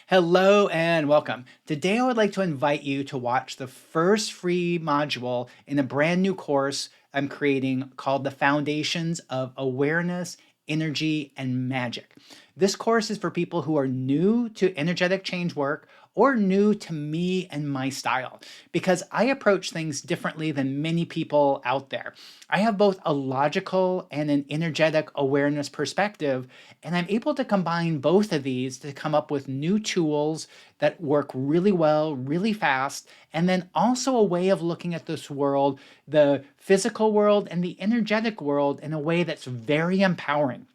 Hello and welcome. Today I would like to invite you to watch the first free module in a brand new course I'm creating called The Foundations of Awareness, Energy, and Magic. This course is for people who are new to energetic change work or new to me and my style, because I approach things differently than many people out there. I have both a logical and an energetic awareness perspective, and I'm able to combine both of these to come up with new tools that work really well, really fast, and then also a way of looking at this world, the physical world and the energetic world, in a way that's very empowering.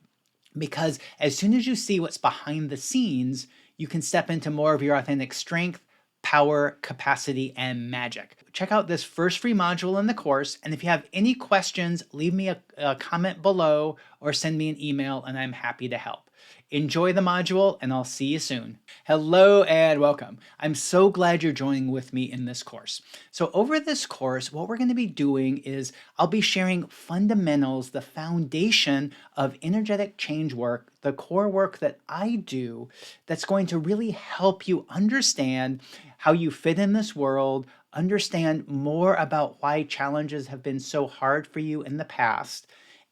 Because as soon as you see what's behind the scenes, you can step into more of your authentic strength, power, capacity, and magic. Check out this first free module in the course. And if you have any questions, leave me a comment below or send me an email, and I'm happy to help. Enjoy the module, and I'll see you soon. Hello and welcome. I'm so glad you're joining with me in this course. So over this course, what we're going to be doing is I'll be sharing fundamentals, the foundation of energetic change work, the core work that I do that's going to really help you understand how you fit in this world, understand more about why challenges have been so hard for you in the past,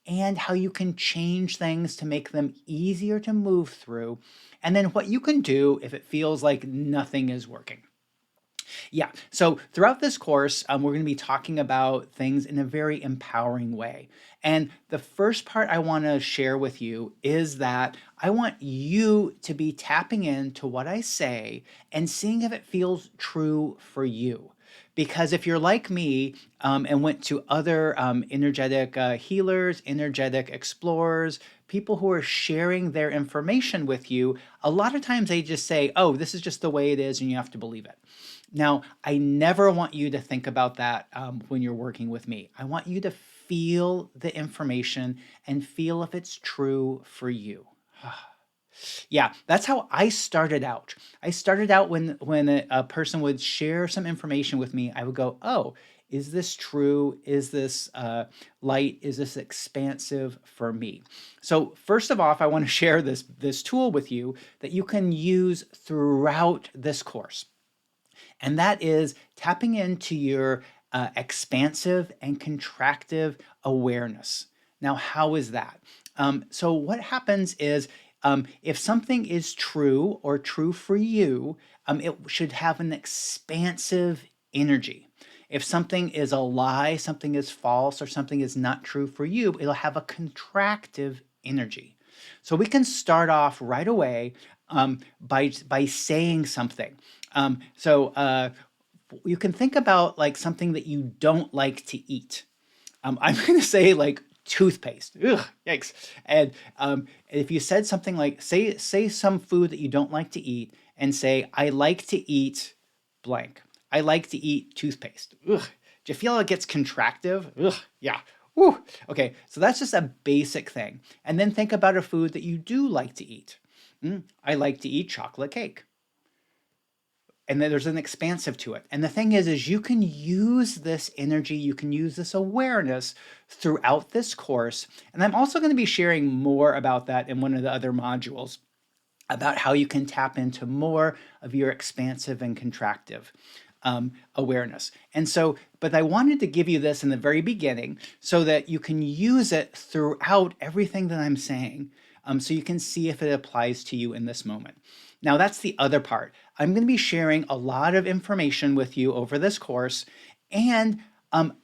and how you can change things to make them easier to move through, and then what you can do if it feels like nothing is working. Yeah, so throughout this course, we're going to be talking about things in a very empowering way. And the first part I want to share with you is that I want you to be tapping into what I say and seeing if it feels true for you. Because if you're like me and went to other energetic healers, energetic explorers, people who are sharing their information with you, a lot of times they just say, oh, this is just the way it is and you have to believe it. Now, I never want you to think about that when you're working with me. I want you to feel the information and feel if it's true for you. Yeah, that's how I started out. I started out when a person would share some information with me, I would go, oh, is this true? Is this light? Is this expansive for me? So first of all, I want to share this tool with you that you can use throughout this course. And that is tapping into your expansive and contractive awareness. Now, how is that? So what happens is if something is true or true for you, it should have an expansive energy. If something is a lie, something is false, or something is not true for you, it'll have a contractive energy. So we can start off right away by saying something. You can think about like something that you don't like to eat. I'm going to say like toothpaste. Ugh, yikes. And if you said something like, say some food that you don't like to eat, and say, I like to eat blank. I like to eat toothpaste. Ugh. Do you feel it gets contractive? Ugh, yeah. Woo. Okay, so that's just a basic thing. And then think about a food that you do like to eat. I like to eat chocolate cake. And then there's an expansive to it. And the thing is you can use this energy, you can use this awareness throughout this course. And I'm also going to be sharing more about that in one of the other modules, about how you can tap into more of your expansive and contractive awareness. And so, but I wanted to give you this in the very beginning so that you can use it throughout everything that I'm saying, so you can see if it applies to you in this moment. Now, that's the other part. I'm going to be sharing a lot of information with you over this course, and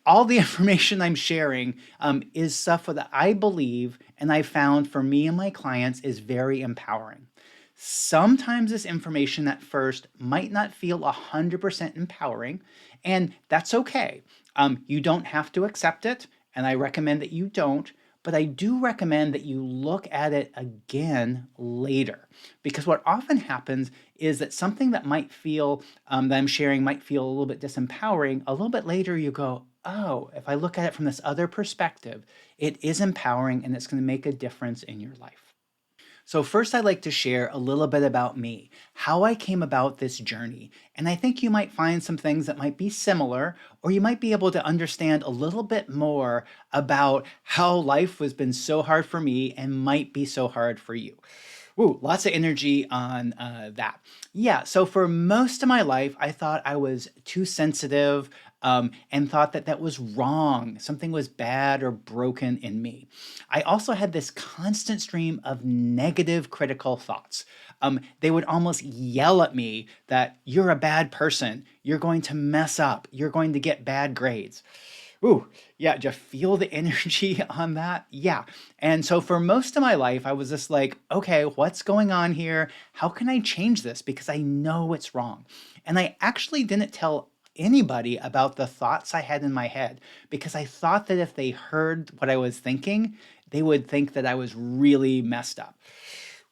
all the information I'm sharing is stuff that I believe and I found for me and my clients is very empowering. Sometimes this information at first might not feel 100% empowering, and that's okay. You don't have to accept it, and I recommend that you don't. But I do recommend that you look at it again later, because what often happens is that something that might feel, that I'm sharing might feel a little bit disempowering, a little bit later you go, oh, if I look at it from this other perspective, it is empowering and it's going to make a difference in your life. So first I'd like to share a little bit about me, how I came about this journey. And I think you might find some things that might be similar, or you might be able to understand a little bit more about how life has been so hard for me and might be so hard for you. Ooh, lots of energy on that. Yeah, so for most of my life, I thought I was too sensitive and thought that that was wrong. Something was bad or broken in me. I also had this constant stream of negative critical thoughts. They would almost yell at me that you're a bad person, you're going to mess up, you're going to get bad grades. Ooh, yeah, do you feel the energy on that? Yeah. And so for most of my life, I was just like, okay, what's going on here? How can I change this? Because I know it's wrong. And I actually didn't tell anybody about the thoughts I had in my head because I thought that if they heard what I was thinking, they would think that I was really messed up.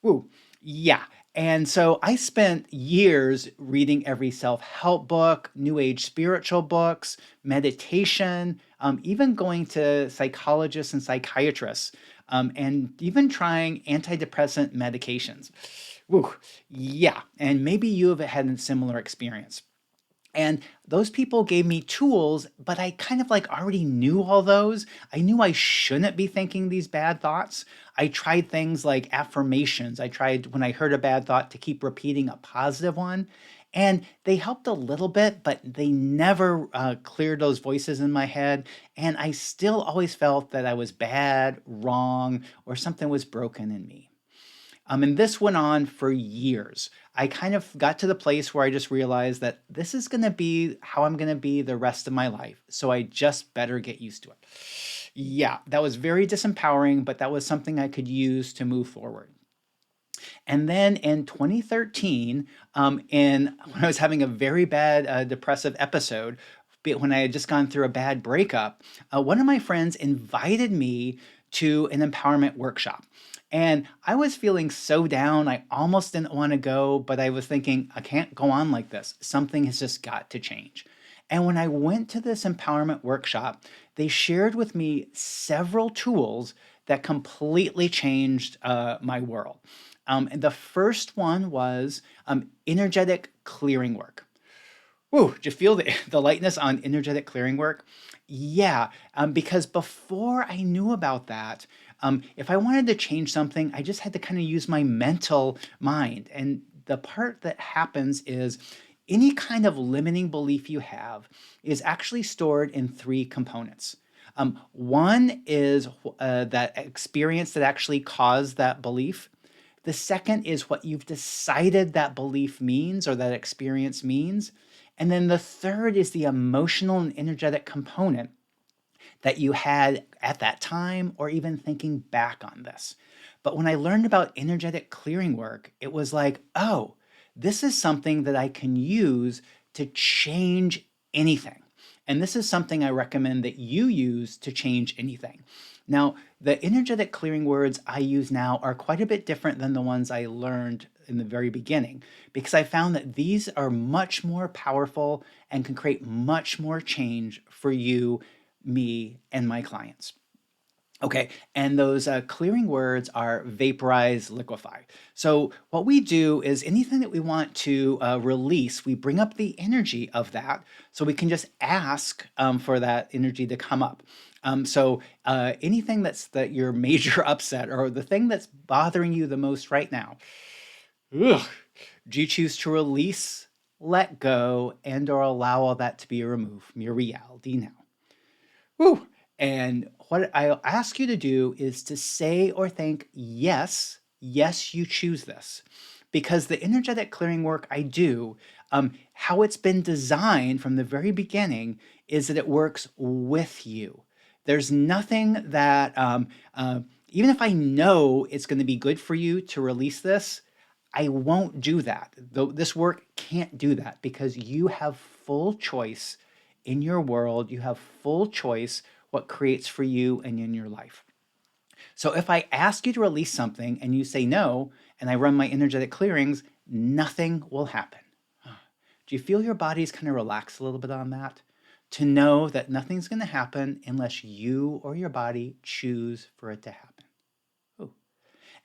Ooh, yeah. And so I spent years reading every self-help book, new age spiritual books, meditation, even going to psychologists and psychiatrists, and even trying antidepressant medications. Woo, yeah. And maybe you have had a similar experience. And those people gave me tools, but I kind of like already knew all those. I knew I shouldn't be thinking these bad thoughts. I tried things like affirmations. I tried when I heard a bad thought to keep repeating a positive one. And they helped a little bit, but they never cleared those voices in my head. And I still always felt that I was bad, wrong, or something was broken in me. And this went on for years. I kind of got to the place where I just realized that this is going to be how I'm going to be the rest of my life. So I just better get used to it. Yeah, that was very disempowering, but that was something I could use to move forward. And then in 2013, when I was having a very bad depressive episode, when I had just gone through a bad breakup, one of my friends invited me to an empowerment workshop. And I was feeling so down, I almost didn't want to go, but I was thinking, I can't go on like this. Something has just got to change. And when I went to this empowerment workshop, they shared with me several tools that completely changed my world. And the first one was energetic clearing work. Woo, did you feel the lightness on energetic clearing work? Yeah, because before I knew about that, if I wanted to change something, I just had to kind of use my mental mind. And the part that happens is any kind of limiting belief you have is actually stored in three components. One is that experience that actually caused that belief. The second is what you've decided that belief means or that experience means. And then the third is the emotional and energetic component that you had at that time or even thinking back on this. But when I learned about energetic clearing work, it was like, oh, this is something that I can use to change anything. And this is something I recommend that you use to change anything. Now, the energetic clearing words I use now are quite a bit different than the ones I learned in the very beginning because I found that these are much more powerful and can create much more change for you, me, and my clients. Okay, and those clearing words are vaporize, liquefy. So what we do is anything that we want to release, we bring up the energy of that so we can just ask for that energy to come up. So anything that your major upset or the thing that's bothering you the most right now, ugh, do you choose to release, let go, and or allow all that to be removed from your reality now? Whew. And what I'll ask you to do is to say or think, yes, yes, you choose this. Because the energetic clearing work I do, how it's been designed from the very beginning is that it works with you. There's nothing that, even if I know it's going to be good for you to release this, I won't do that. Though this work can't do that because you have full choice in your world. You have full choice what creates for you and in your life. So if I ask you to release something and you say no, and I run my energetic clearings, nothing will happen. Do you feel your body's kind of relax a little bit on that? To know that nothing's going to happen unless you or your body choose for it to happen. Ooh.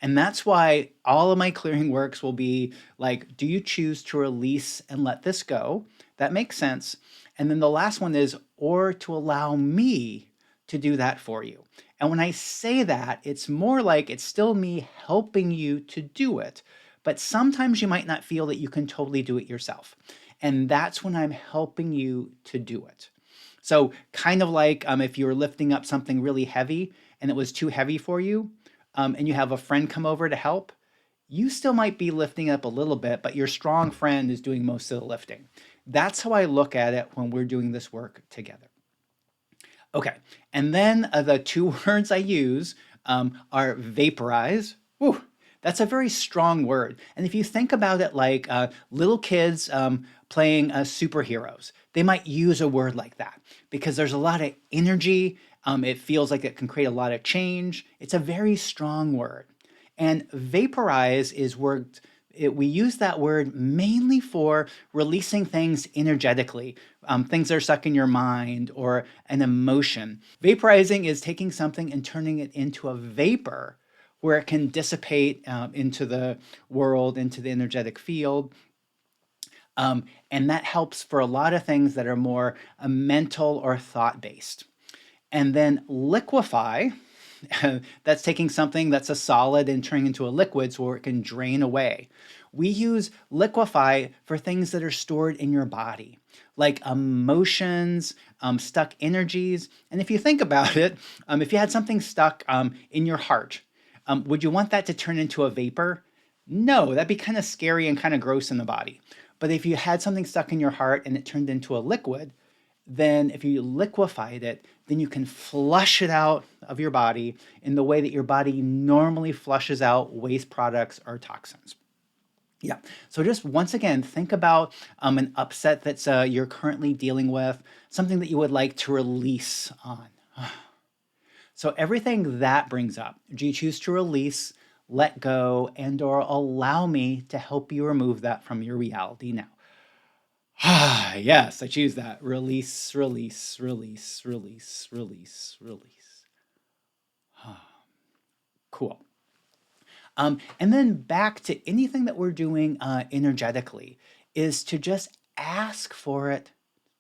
And that's why all of my clearing works will be like, do you choose to release and let this go? That makes sense. And then the last one is, or to allow me to do that for you. And when I say that, it's more like it's still me helping you to do it. But sometimes you might not feel that you can totally do it yourself. And that's when I'm helping you to do it. So, kind of like if you were lifting up something really heavy and it was too heavy for you, and you have a friend come over to help, you still might be lifting up a little bit, but your strong friend is doing most of the lifting. That's how I look at it when we're doing this work together. Okay, and then the two words I use are vaporize. Whew, that's a very strong word. And if you think about it like little kids playing superheroes, they might use a word like that because there's a lot of energy. It feels like it can create a lot of change. It's a very strong word. And vaporize is worked we use that word mainly for releasing things energetically, things that are stuck in your mind or an emotion. Vaporizing is taking something and turning it into a vapor where it can dissipate into the world, into the energetic field. And that helps for a lot of things that are more mental or thought based. And then liquefy, that's taking something that's a solid and turning into a liquid so it can drain away. We use liquefy for things that are stored in your body, like emotions, stuck energies. And if you think about it, if you had something stuck in your heart, would you want that to turn into a vapor? No, that'd be kind of scary and kind of gross in the body. But if you had something stuck in your heart and it turned into a liquid, then if you liquefied it, then you can flush it out of your body in the way that your body normally flushes out waste products or toxins. Yeah. So just once again, think about an upset that's you're currently dealing with, something that you would like to release on. So everything that brings up, do you choose to release, let go, and or allow me to help you remove that from your reality now? Yes, I choose that. Release, release, release, release, release, release. Cool. And then back to anything that we're doing energetically is to just ask for it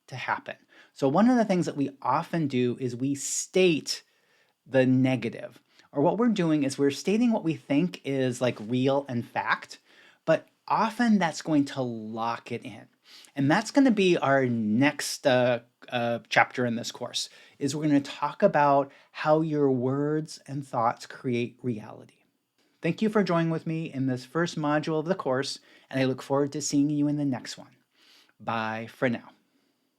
to happen. So one of the things that we often do is we state the negative. Or what we're doing is we're stating what we think is like real and fact, but often that's going to lock it in. And that's going to be our next chapter in this course is we're going to talk about how your words and thoughts create reality. Thank you for joining with me in this first module of the course, and I look forward to seeing you in the next one. Bye for now.